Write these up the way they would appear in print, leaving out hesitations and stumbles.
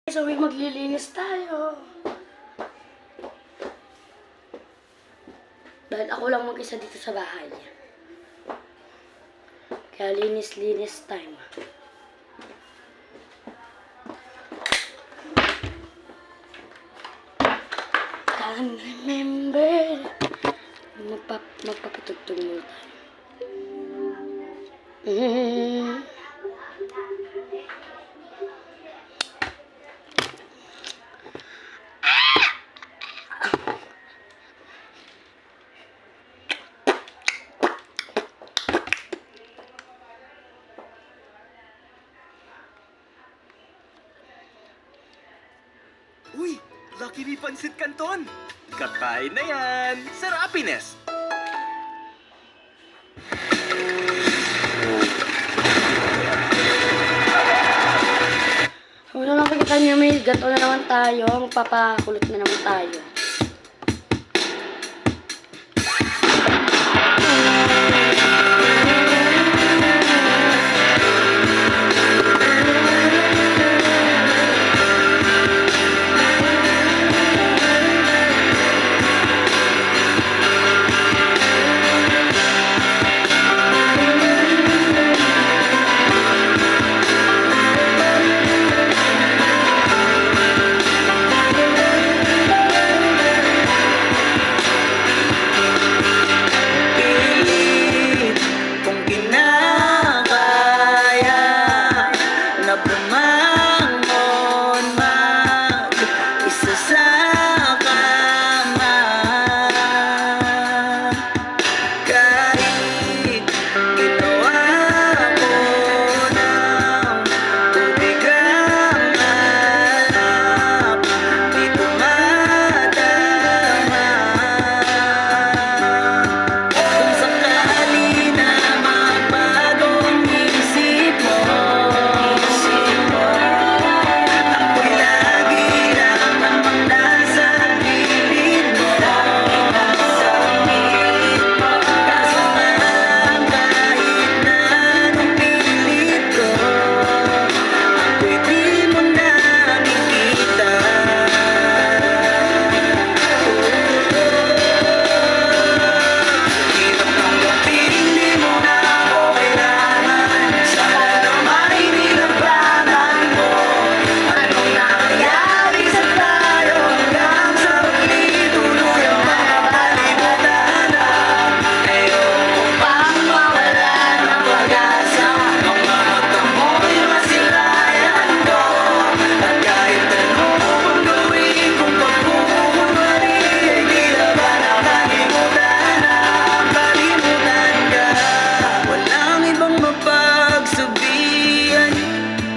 So, maglilinis tayo. Dahil ako lang mag-isa dito sa bahay. Kaya linis-linis time. Can't remember. Magpapatugtog muna tayo. Uy! Lucky Me Pansit Canton! Kakain na yan! Sa Happiness! Kung ano nakikita niyo, may gato na naman tayo. Magpapakulot na naman tayo.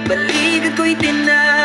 Balikan ko'y tinay